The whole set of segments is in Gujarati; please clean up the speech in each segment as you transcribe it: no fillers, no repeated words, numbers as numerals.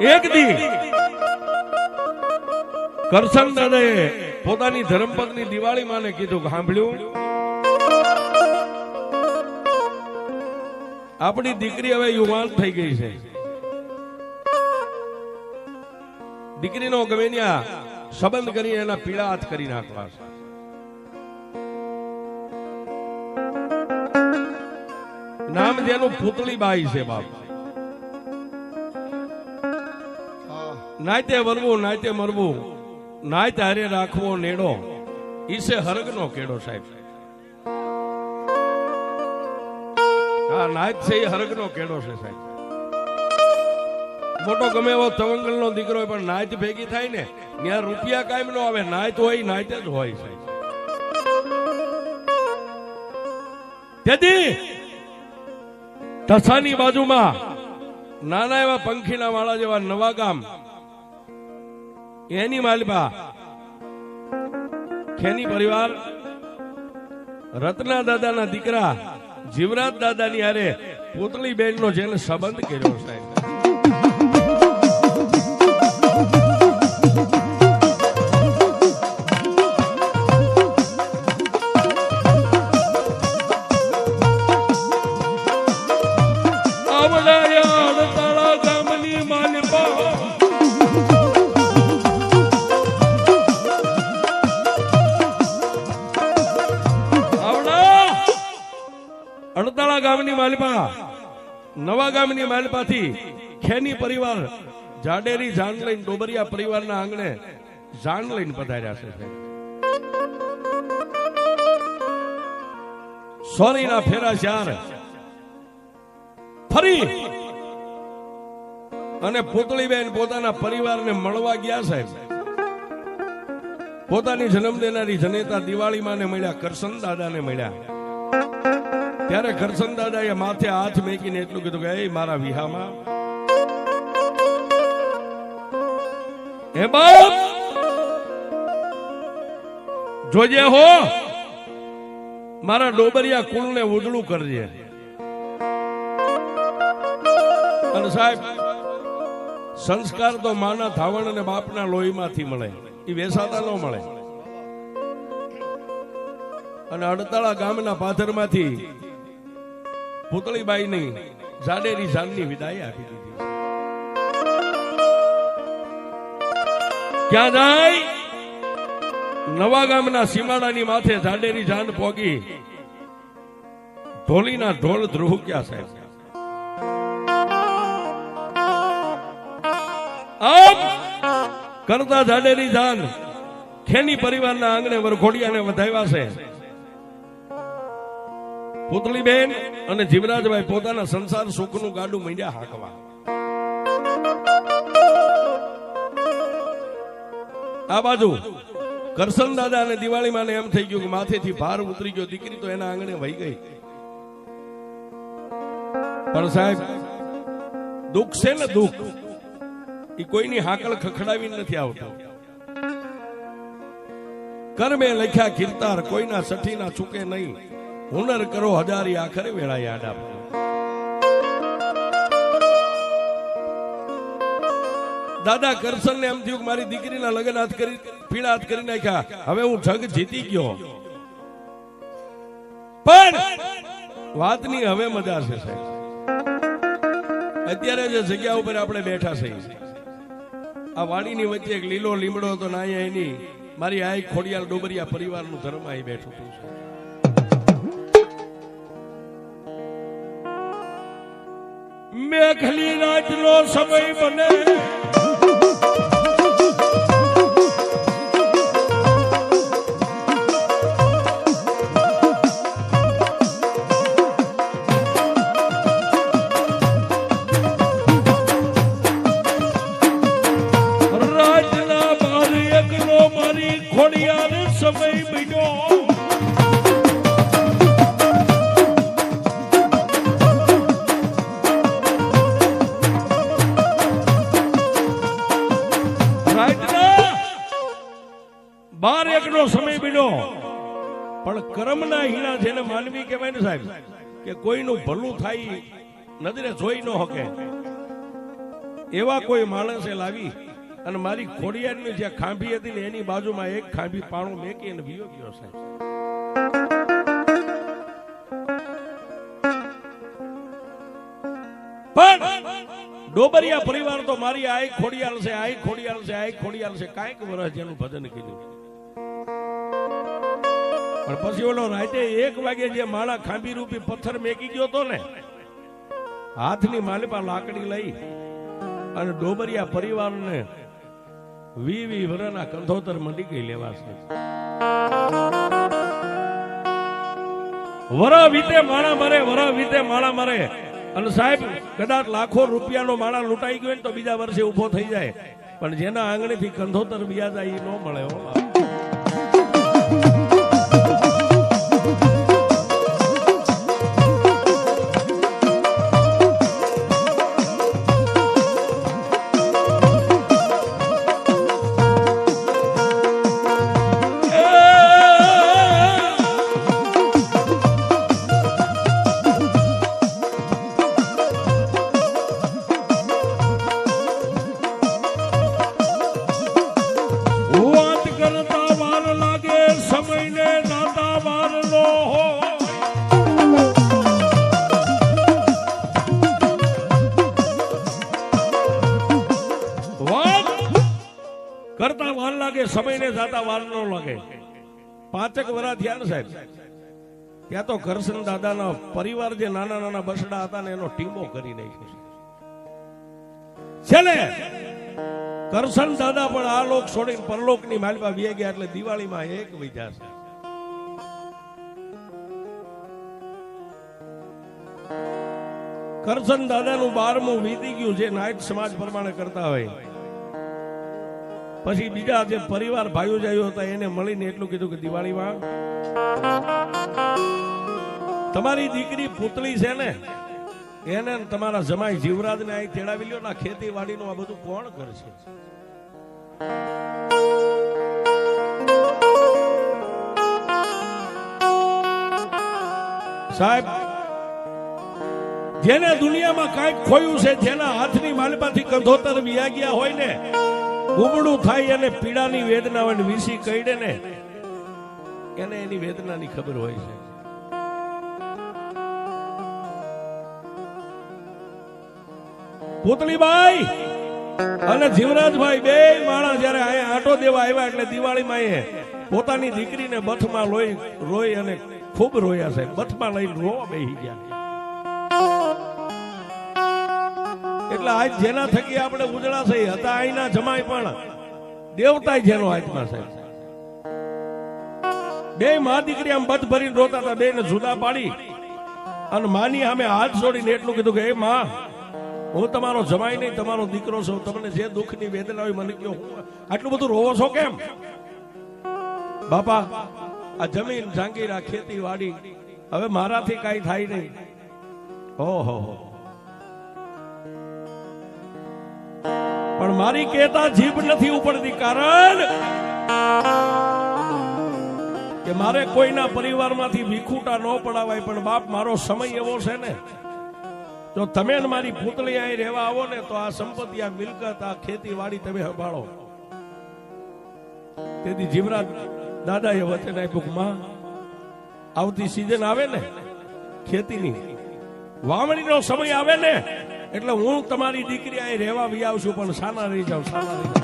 એક દી કરશન દાદાએ પોતાની ધર્મપત્ની દિવાળી માને કીધું, સાંભળ્યું આપણી દીકરી હવે યુવાન થઈ ગઈ છે, દીકરીનો ગમે ત્યાં સંબંધ કરી એના પીળા હાથ કરી નાખવા છે. નામ જેનું પૂતળીબાઈ છે બાપ. નાયતે વરવું નાયતે મરવું, નાયત હારે રાખવો નેડો, ઈસે હરગ નો કેડો સાહેબ. હા, નાયત છે એ હરગ નો કેડો છે સાહેબ. મોટો ગમે એવો તવંગલ નો દીકરો હોય પણ નાયત ભેગી થાય ને ત્યાં રૂપિયા કાયમ નો આવે, નાયત હોય નાયત જ હોય સાહેબ. તેથી ઢસાની બાજુમાં નાના એવા પંખીના વાળા જેવા નવા ગામ, એની માલપા ખેની પરિવાર રત્ના દાદાના દીકરા જીવરાજ દાદાની હારે પૂતળી બેન નો જેને સંબંધ કર્યો સાહેબ. અડતાળા ગામની માલપા નવા ગામની માલપાથી ખેની પરિવાર જાડેરી જાન લઈને ડોબરિયા પરિવારના આંગણે જાન લઈને પધાર્યા છે. સોરીના ફેરા ચાર ફરી અને પૂતળીબેન પોતાના પરિવારને મળવા ગયા સાહેબ. પોતાની જન્મ દેનારી જનેતા દિવાળી માને મળ્યા, કરશન દાદાને મળ્યા. ત્યારે કરશન દાદાએ માથે હાથ મેકીને એટલું કીધું કે એ મારા વિહામાં હે બાપ જોજે હો, મારા ડોબરિયા કુળને ઉજળું કરજે. અને સાહેબ સંસ્કાર તો માના ધાવણ અને બાપના લોહીમાંથી મળે, એ વેસાતા ન મળે. અને અડતાળા ગામના પાથરમાંથી પૂતળીબાઈની જાડેરી જાનની વિદાય આપી દીધી. ક્યાં જાય? નવા ગામના સીમાડાની માથે જાડેરી જાન પોગી ઢોલીના ઢોલ ધ્રુવ્યા સાહેબ. આમ કરતા જાડેરી જાન ખેની પરિવારના આંગણે વરઘોડિયાને વધાવ્યા છે. પૂતળીબેન અને જીવરાજભાઈ પોતાના સંસાર સુખનું ગાડું માંડ્યા હાંકવા. આ બાજુ કરશન દાદા અને દિવાળી માને એમ થઈ ગયું કે માથેથી ભાર ઉતરી ગયો, દીકરી તો એના આંગણે વહી ગઈ. પણ સાહેબ દુઃખ છે ને, દુઃખ એ કોઈની હાકલ ખખડાવી નથી આવતું. કર્મે લખ્યા કીર્તાર, કોઈના સઠીના ચૂકે નહીં. હુનર કરો હજારી, આખરે વેળાએ આડા. દાદા કરશન ને એમ થયું કે મારી દીકરીના લગ્ન હાથ કરી પીળા હાથ કરી નાખ્યા, હવે હું જગ જીતી ગયો. પણ વાતની હવે મજા છે સાહેબ. અત્યારે જે જગ્યા ઉપર આપણે બેઠા છે, આ વાડીની વચ્ચે એક લીલો લીમડો હતો ના, એની મારી આ ખોડિયાલ ડોબરિયા પરિવારનું ધર્મ અહીં બેઠું હતું. મેઘલી રાતનો સમય બને રાતના 12 નો મારી ખોડિયાર સમય બન્યો. નો સમય બન્યો, પણ કર્મના હીણા જેને માનવી કહેવાય ને સાહેબ, કે કોઈનું ભલું થાય નજરે જોઈ ન શકે. એવા કોઈ માણસે લાવી અને મારી ખોડિયારની જે ખાંભી હતી ને એની બાજુમાં એક ખાંભી પાણું મેકી અને વિયો ગયો સાહેબ. પણ ડોબરિયા પરિવાર તો મારી આઈ ખોડિયાલ છે, આઈ ખોડિયાલ છે, આઈ ખોડિયાલ છે, કાંઈક વર્ષ જેનું ભજન કીધું. પણ પછી ઓલો રાતે 1 વાગે જે માળા ખાંભી રૂપી પથ્થર મેકી ગયો તો ને, હાથની માલિપા લાકડી લઈ અને ડોબરિયા પરિવારને 20 વર્ષના કંધોતર મંડી ગઈ લેવા છે. વરા વીતે માળા મરે, વરા વીતે માળા મરે. અને સાહેબ કદાચ લાખો રૂપિયાનો માળા લૂંટાઈ ગયો ને તો બીજા વર્ષે ઉભો થઈ જાય, પણ જેના આંગણેથી કંધોતર વ્યા જાય એ ન મળે. કરતા વાર લાગે, સમયને જાતા વાર ન લાગે. 5 વર્ષ થયા ને સાહેબ, ત્યાં તો કરશન દાદાના પરિવાર જે નાના નાના બસડા હતા ને એનો ટીમો કરી નાખ્યો છે. છેલ્લે કરશન દાદા પણ આ લોક છોડીને પરલોકની માલિપા વી ગયા એટલે દિવાળીમાં એક વૈજા છે. કરશન દાદાનું 12મું વીતી ગયું છે નાયક સમાજ પ્રમાણે કરતા હોય. પછી બીજા જે પરિવાર ભાઈઓ જાયો હતા એને મળીને એટલું કીધું કે દિવાળીમાં તમારી દીકરી પુતળી છે ને એને તમારા જમાઈ જીવરાજને અહીં તેડાવી લ્યો ને, ખેતીવાડીનું આ બધું કોણ કરશે? સાહેબ જેને દુનિયામાં કાંઈક ખોયું છે, જેના હાથની માલિપાથી કંધોતર વિયા ગયા હોય ને, ગુમડું થાય અને પીડાની વેદના હોય, વીસી કઈડે ને એને એની વેદનાની ખબર હોય છે. પુતળીબાઈ અને જીવરાજભાઈ બે માણસ જયારે અહીંયા આંટો દેવા આવ્યા એટલે દિવાળીમાં એ પોતાની દીકરીને બથમાં રોઈ અને ખૂબ રોયા છે. બથમાં લઈને રોવા બેસી ગયા. એટલે આજ જેના થકી આપણે ઉજળા થઈ હતા અહીંના જમાઈ પણ દેવતા જેનો હાથમાં છે. બે માં દીકરી આમ બધ ભરીને રોતા હતા, બે ને જુદા પાડી અને માની સામે હાથ જોડીને એટલું કીધું કે હે માં, હું તમારો જમાઈ નહીં, તમારો દીકરો છું. તમને જે દુઃખની વેદના હોય મને કહો. આટલું બધું રોવો છો કેમ? બાપા આ જમીન જાંગીર, આ ખેતી વાડી હવે મારાથી કઈ થાય નહીં. ઓહો, પણ મારી કહેતા જીભ નથી ઉપડતી, કારણ કે મારે કોઈના પરિવારમાંથી વિખૂટા ન પડાવાય. પણ બાપ મારો સમય એવો છે ને, જો તમે મારી પુતળી અહીં રહેવા આવો ને તો આ સંપત્તિ, આ મિલકત, આ ખેતીવાડી તમે સંભાળો. તેથી જીવરાજ દાદાએ વચન આપ્યું, માં આવતી સિઝન આવે ને, ખેતીની વાવણીનો સમય આવે ને એટલે હું તમારી દીકરી અહીં રહેવા વી આવશું, પણ સાના રહી જાવ, સાના રહી જાવ.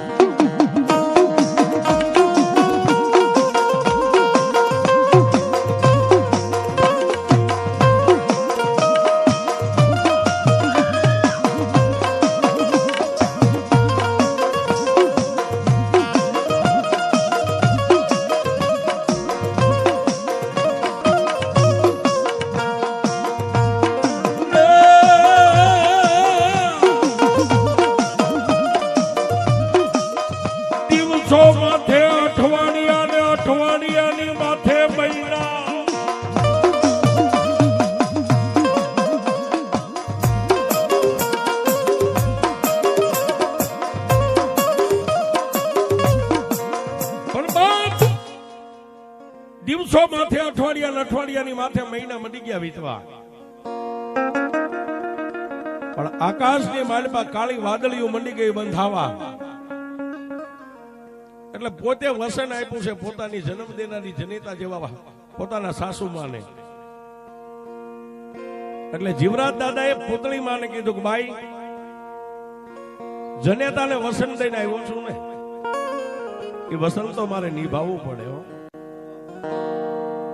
દિવસો માથે અઠવાડિયાની માથે મહિના મટી ગયા વીતવા. પણ આકાશની માંડમાં કાળી વાદળીઓ મંડી ગઈ બંધાવા, એટલે પોતે વસન આપ્યું છે પોતાની જન્મ દેનારી જનિતા જેવા પોતાના સાસુમાને. એટલે જીવરાજ દાદાએ પુતળી માને કીધું કે ભાઈ જનેતાને વસન દઈને આવ્યો છું ને, એ વસન તો મારે નિભાવવું પડે.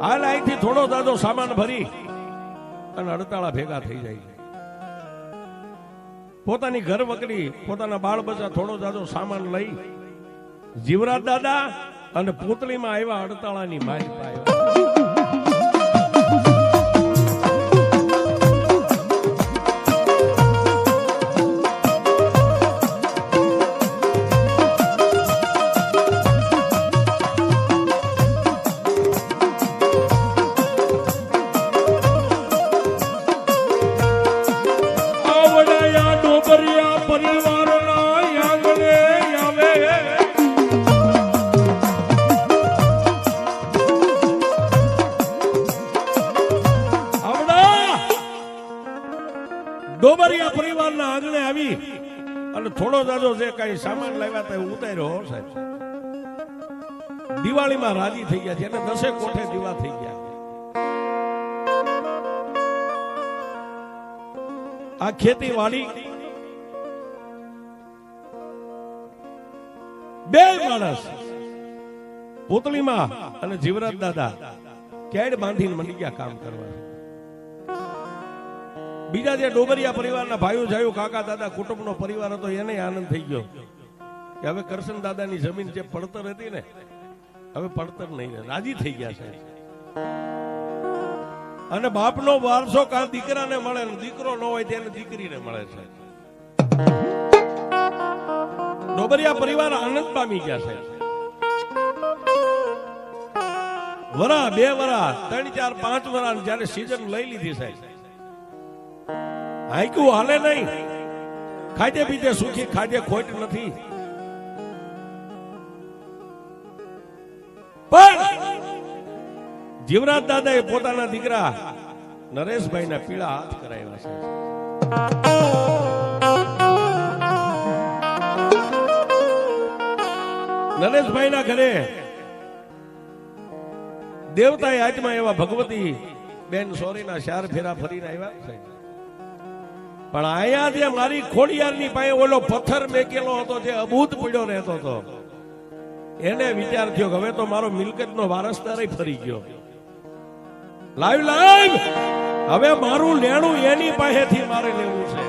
હાલ અહીંથી થોડો દાદો સામાન ભરી અને અડતાળા ભેગા થઈ જાય. પોતાની ઘર વકડી પોતાના બાળ બચ્ચા થોડો દાદો સામાન લઈ જીવરાજ દાદા અને પુતળીમાં આવ્યા અડતાળાની મારી પાયા. ડોબરિયા પરિવારના આંગણે આવી અને થોડો દાદો જે કઈ સામાન લાવ્યા હતા ઉતાર્યો સાહેબ. દિવાળીમાં રાજી થઈ ગયા છે અને 10 કોઠે દીવા થઈ ગયા. આ ખેતીવાડી બે માણસ પુતળીમાં અને જીવરાજ દાદા કેડ બાંધીને મંડી ગયા કામ કરવા. બીજા જે ડોબરિયા પરિવારના ભાઈઓ જાયો કાકા દાદા કુટુંબનો પરિવાર હતો એને આનંદ થઈ ગયો કે હવે કરશન દાદાની જમીન જે પડતર હતી ને હવે પડતર નહીં, રાજી થઈ ગયા છે. અને બાપનો વારસો કાં દીકરાને મળે ને દીકરો ન હોય તેને દીકરીને મળે છે. ડોબરિયા પરિવાર આનંદ પામી ગયા છે. વરા 2 વરા 3 4 5 વરા જયારે સીઝન લઈ લીધી સાહેબ, હાઈકું હાલે નહીં, ખાધે પીધે સુખી, ખાધે ખોટ નથી. પણ જીવરાજ દાદાએ પોતાના દીકરા નરેશભાઈના પીળા હાથ કરાવ્યા છે. નરેશભાઈના ઘરે દેવતાએ આત્મા એવા ભગવતી બેન સોરીના 4 ફેરા ફરીને આવ્યા છે. પણ અહીંયા જે મારી ખોડિયારની પાસે ઓલો પથ્થર મેકેલો હતો જે અભૂત પડ્યો રહેતો હતો, એને વિચાર થયો કે હવે તો મારો મિલકતનો વારસદાર ફરી ગયો. લાઈવ હવે મારું લેણું એની પાસેથી મારે લેવું છે.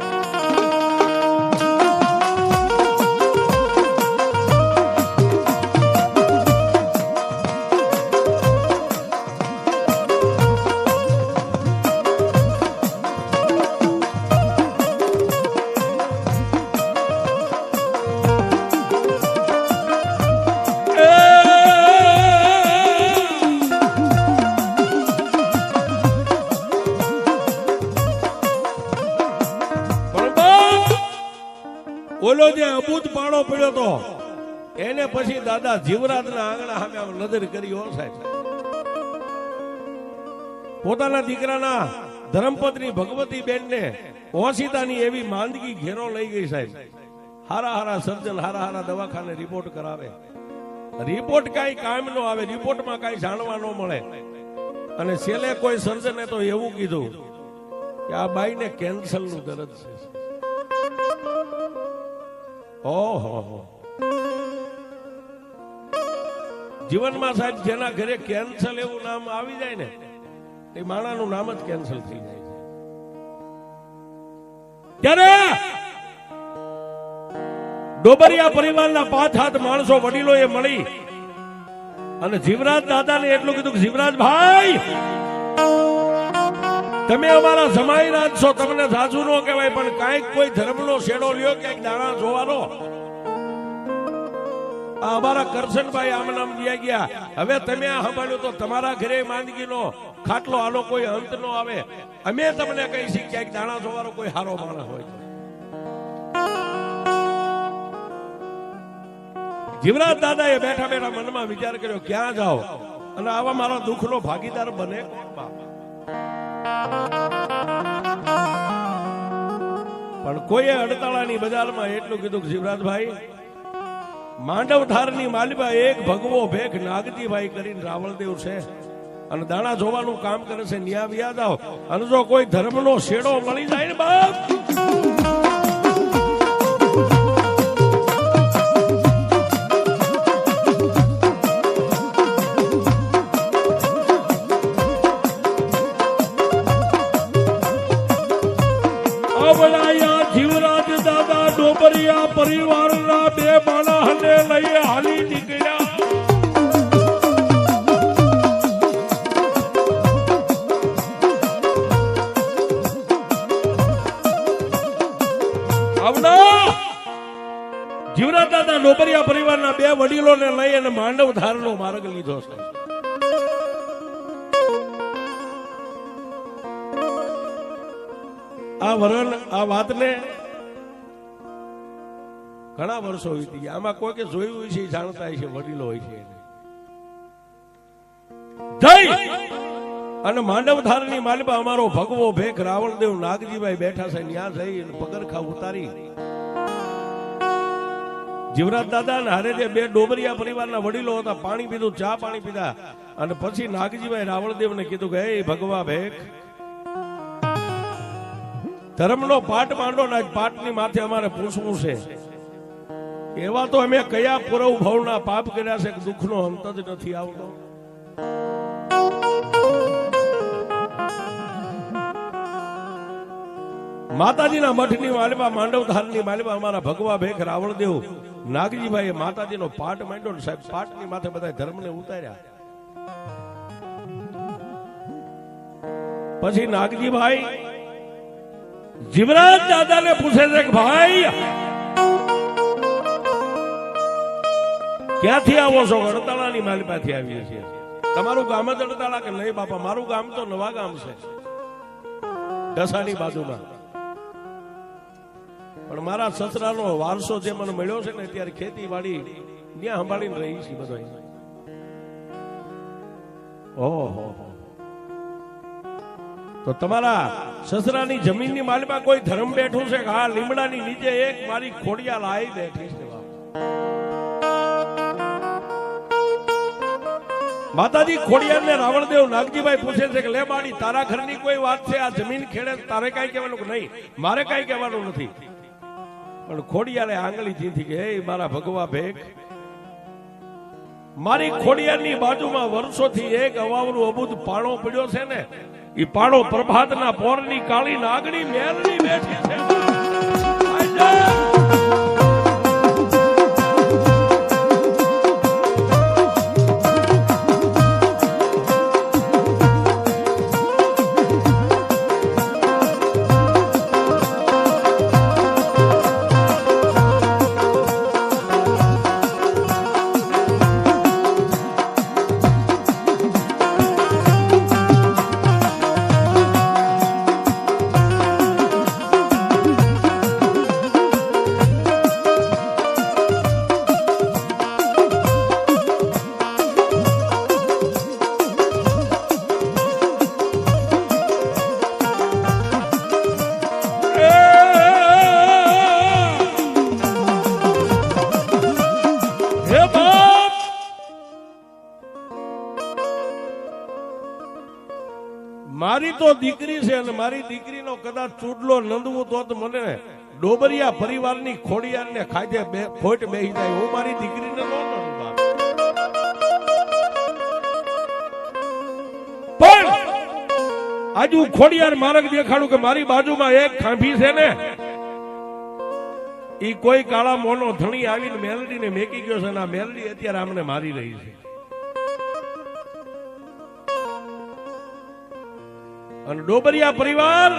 ઓલો જે અબૂત પાડો પડ્યો તો એને પછી દાદા જીવરાજના આંગણા સામે નજર કરી. હો સાહેબ, પોતાના દીકરાના ધર્મપત્ની ભગવતી બેનને ઓશિતાની એવી માંદગી ઘેરો લઈ ગઈ સાહેબ. હારા સર્જન હારા દવાખાને રિપોર્ટ કરાવે, રિપોર્ટ કઈ કામ નો આવે, રિપોર્ટમાં કઈ જાણવા ન મળે. અને છેલ્લે કોઈ સર્જને તો એવું કીધું કે આ બાઈને કેન્સર નું દર્દ છે. ઓહો, જીવનમાં સાહેબ જેના ઘરે કેન્સર એવું નામ આવી જાય ને એ માણાનું નામ જ કેન્સલ થઈ જાય છે. ત્યારે ડોબરિયા પરિવારના 5 હાથ માણસો વડીલોએ મળી અને જીવરાજ દાદાને એટલું કીધું કે જીવરાજ ભાઈ, તમે અમારા જમાઈ રાજ છો, તમને સાચું ન કહેવાય, પણ કાંઈક કોઈ ધર્મનો શેડો લ્યો, ક્યાંક દાણા જોવાનો. આ અમારા કરશનભાઈ આમ નામ દિયા ગયા, હવે તમે આ સાંભળ્યું તો તમારા ઘરે માંદગીનો ખાટલો આનો કોઈ અંત નો આવે. અમે તમને કહીશું ક્યાંક દાણા જોવાનો કોઈ હારો માણસ હોય. જીવરાજ દાદાએ બેઠા બેઠા મનમાં વિચાર કર્યો ક્યાં જાઓ અને આવા મારા દુઃખનો ભાગીદાર બને કોણ બાપ. પણ કોઈએ અડતાળાની બજારમાં એટલું કીધું કે શિવરાજભાઈ, માંડવધારની માલિબા એક ભગવો ભેખ નાગજીભાઈ કરીને રાવળદેવ છે અને દાણા જોવાનું કામ કરે છે, ન્યા વ્યા જાઓ અને જો કોઈ ધર્મનો શેડો મળી જાય ને બાપ, જીવરાજ દાદા ડોબરિયા પરિવારના બે માણસને લઈ હાલી નીકળ્યા. જીવરાજ દાદા ડોબરિયા પરિવારના બે વડીલોને લઈ અને માંડવધારનો માર્ગ લીધો છે. આ વરણ આ વાતને ઘણા વર્ષો વીતી ગયા. આમાં કોઈ કે જોયું હોય છે, જાણતા હોય છે, વડીલો હોય છે. જય અને માંડવધારની માલિબા અમારો ભગવો ભેખ રાવણદેવ નાગજીભાઈ બેઠા છે, ત્યાં જઈ પગરખા ઉતારી જીવરાજ દાદા ને હારે જે બે ડોબરિયા પરિવારના વડીલો હતા, પાણી પીધું, ચા પાણી પીધા અને પછી નાગજીભાઈ રાવણદેવને કીધું કે હે ભગવા ભેખ, ધર્મનો પાઠ માંડો ને પાઠની માથે અમારે પૂછવું છે. એવા તો અમે કયા પૂર્વ ભવના પાપ કર્યા છે કે દુઃખનો અંત જ નથી આવતો. માતાજીના મઠની માલિબા માંડવધારની માલિબા અમારા ભગવા ભેખ રાવણદેવ નાગજીભાઈ માતાજીનો પાઠ માંડ્યો ને સાહેબ, પાઠની માથે બધા ધર્મને ઉતાર્યા. પછી નાગજીભાઈ જીવરાજ દાદાને પૂછે છે કે ભાઈ ક્યાંથી આવો છો? અડતાળાની માલિબાથી આવીએ છીએ. તમારું ગામ જ અડતાળા કે નહીં બાપા? મારું ગામ તો નવા ગામ છે, દસાની બાજુમાં. પણ મારા સસરાનો વારસો જે મને મળ્યો છે ને, ત્યારે ખેતીવાડી ત્યાં સંભાળીને રહી છે બધો. ઓહો, તો તમારા સસરાની જમીનની માલિબા કોઈ ધર્મ બેઠું છે? હા, લીમડાની નીચે એક મારી ખોડિયાલ આઈ બેઠી છે. માતાજી ખોડિયાર ને રાવણદેવ નાગજીભાઈ પૂછે છે કે લે બાડી, તારા ઘરની કોઈ વાત છે? આ જમીન ખેડે તારે કઈ કહેવાનું કે નહીં? મારે કઈ કહેવાનું નથી. પણ ખોડિયારે આંગળી ચીંધી કે હે મારા ભગવા ભેખ, મારી ખોડિયારની બાજુમાં વર્ષોથી એક અવાવરું અબુદ પાણો પડ્યો છે ને, એ પાણો પ્રભાતના પોરની કાળી નાગણી મેલની બેઠી છે. મારી તો દીકરી છે અને મારી દીકરીનો કદાચ ચૂડલો નંદવું તો મને ડોબરિયા પરિવારની ખોડિયારને ખાધે ખોટ બેહી જાય. હું મારી દીકરીને ન નડું. પણ આજે હું ખોડિયાર માર્ગ દેખાડું કે મારી બાજુમાં એક ખાંભી છે ને, ઈ કોઈ કાળા મોનો ધણી આવીને મેલડીને મેકી ગયો છે, આ મેલડી અત્યારે આમને મારી રહી છે. અને ડોબરિયા પરિવાર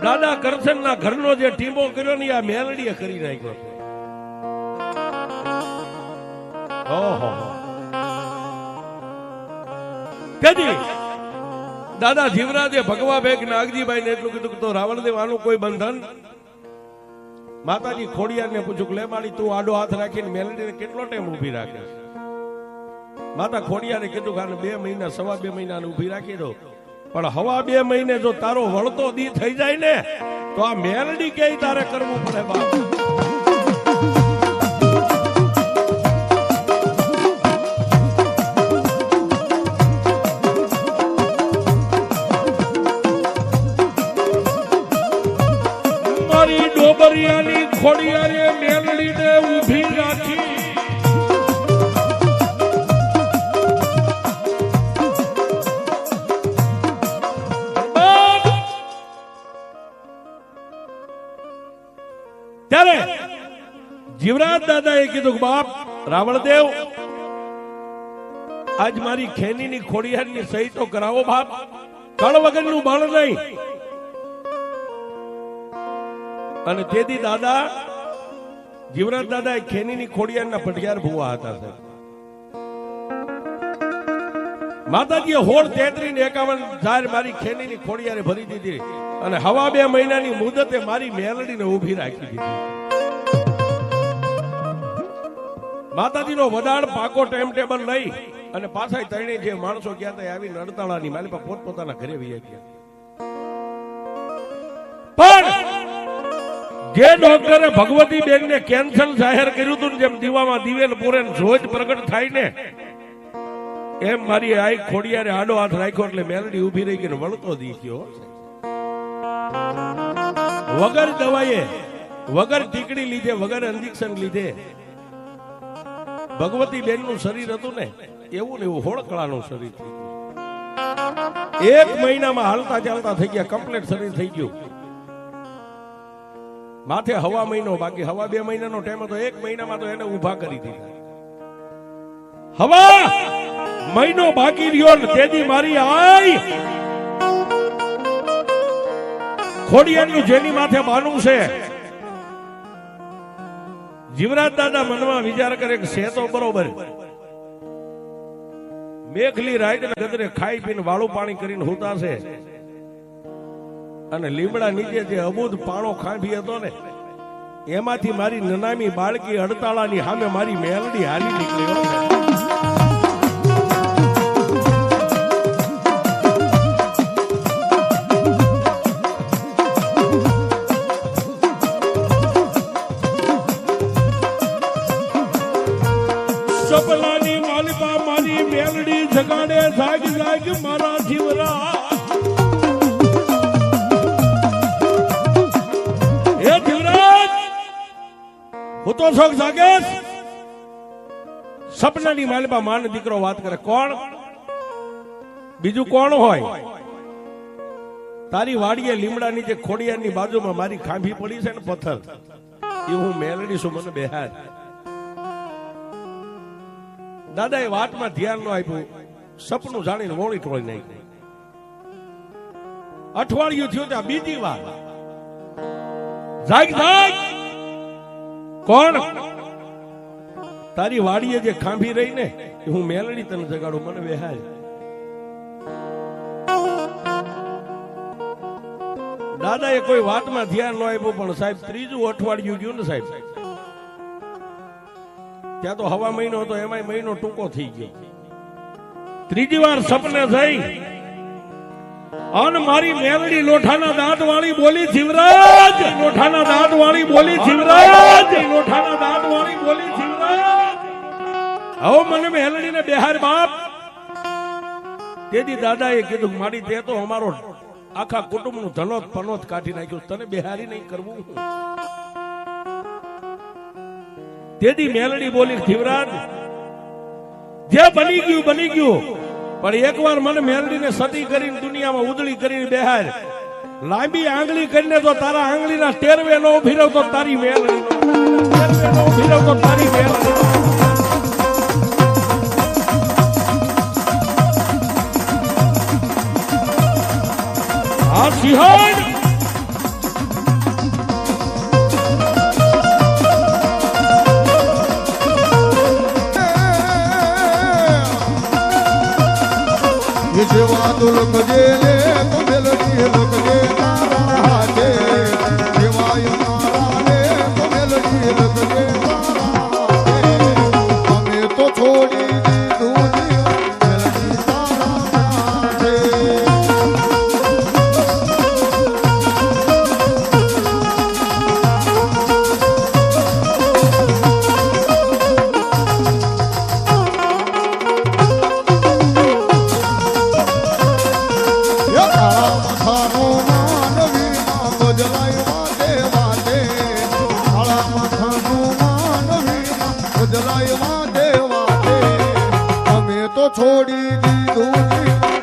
દાદા કરશનના ઘરનો જે ટીમો કર્યો ને, આ મેલડીએ કરી નાખ્યો. ઓહો, કદી દાદા જીવરાજે ભગવા ભેખ નાગજીભાઈ ને એટલું કીધું કે તો રાવણદેવ આનું કોઈ બંધન? માતાજી ખોડિયાર ને પૂછ્યું લે માડી, તું આડો હાથ રાખીને મેલડીને કેટલો ટાઈમ ઉભી રાખે? માતા ખોડિયારે કીધું કે 2 મહિના 2.5 મહિના ઉભી રાખી દો, પણ હવા 2 મહિને જો તારો વળતો દી થઈ જાય ને તો આ મેલડી કે તારે કરવું પડે બાપ. મારી ડોબરિયાની ખોડિયારે મેલડીને ઊભી રાખી. ત્યારે જીવરાજ દાદાએ કીધું કે બાપ રાવણદેવ આજ મારી ખેનીની ખોડિયારની સહી તો કરાવો બાપ. કળ વગરનું બળ નહીં. અને તેથી દાદા જીવરાજ દાદા એ ખેનીની ખોડિયારના પટિયાર ભુવા હતા સર. માતાજીએ 16-33-51 મારી ખેનીની ખોડિયારે ભરી દીધી અને હવા 2 મહિનાની મુદતે મારી મેલડીને ઊભી રાખી દીધી. માતાજીનો વડાળ પાકો ટાઈમ ટેબલ લઈ અને પાછા ત્રણે જે માણસો ગયા હતા આવી નડતાળાની માલી પર પોતપોતાના ઘરે વહી ગયા. પણ જે ડોક્ટરે ભગવતી બેન ને કેન્સર જાહેર કર્યું હતું જેમ દીવામાં દિવેલ પૂરે જોજ પ્રગટ થાય ને એમ મારી આઈ ખોડિયારે આડો હાથ રાખ્યો એટલે મેલડી ઊભી રહી ગઈ વળતો દી ગયો. વગર દવાએ વગર ટીકડી લીધે વગર ઇન્જેક્શન લીધે ભગવતી બેન નું શરીર હતું ને એવું ને એવું હોળકળાનું શરીર થઈ ગયું. 1 મહિનામાં હાલતા ચાલતા થઈ ગયા. કમ્પ્લીટ શરીર થઈ ગયું. માથે હવા મહિનો બાકી. હવા 2 મહિનાનો ટાઈમ હતો. 1 મહિનામાં તો એને ઉભા કરી દીધા. હવા મહિનો બાકી રહ્યો ને તેથી મારી આઈ ખોડિયારનું જેની માથે બાનું છે. જીવરાજ દાદા મનમાં વિચાર કરે કે છે તો બરોબર. મેઘલી રાઈડ ગદરે ખાઈ પીને વાળું પાણી કરીને હોતા છે અને લીમડા નીચે જે અબૂધ પાણો ખાંભી હતો ને એમાંથી મારી નનામી બાળકી અડતાળાની સામે મારી મેલડી હાલી નીકળ્યો. સપનાની માલિકા મારી મેલડી જગાડે જાગ જાગ મારા જીવરા. હે જીવરાજ હું તો શોખ જાગેશ. સપનાની માલિકા માન દીકરો વાત કરે. કોણ બીજું કોણ હોય? તારી વાડીએ લીમડા નીચે ખોડિયારની બાજુમાં મારી ખાંભી પડી છે ને પથ્થર એ હું મેલડી છું. મને બેહાર. દાદા એ વાતમાં ધ્યાન ન આપ્યું. સપનું જાણીને મોડી ટોળી નાખી. અઠવાડિયું થયું ત્યાં બીજી વાર જાગ જાગ. કોણ? તારી વાડીએ જે ખાંભી રહી ને હું મેલડી તને જગાડું. મને બેહાર. દાદા એ કોઈ વાતમાં ધ્યાન ન આપ્યું. પણ સાહેબ 3જું અઠવાડિયું ગયું ને સાહેબ ત્યાં તો હવા મહિનો હતો એમાં મહિનો ટૂંકો થઈ ગયો. 3જી વાર સપને થઈ અને મારી મેલડી લોઠાના દાંત વાળી બોલી જીવરાજ. લોઠાના દાંત વાળી બોલી જીવરાજ. લોઠાના દાંત વાળી બોલી જીવરાજ. હવે મને મેલડીને બેહાર બાપ. તેથી દાદાએ કીધું મારી તે તો અમારો આખા કુટુંબનું ધનોત પનોત કાઢી નાખ્યું. તને બેહારી નહીં કરવું. તેથી મેલડી બોલી જીવરાજ જે બની ગયું બની ગયું. પણ એકવાર મને મેલડીને સતી કરીને દુનિયામાં ઉદળી કરીને બેહાર. લાંબી આંગળી કરીને તો તારા આંગળીના ટેરવે નો ફેરવતો તારી મેલડી નો ફેરવતો તારી મેલડી. આ સિંહણ જેવા તુલક જે લે તો મેલડી લખજે તારા હાથે. જેવા તારા લે તો મેલડી લખજે તારા હાથે. અમે તો છોડી દીધું મેલડી તારા હાથે. કાળા મથાનો માનવીના ગોજલાય વાતે વાતે કાળા મથાનો માનવીના ગોજલાય વાતે વાતે અમે તો છોડી દીધું જીવન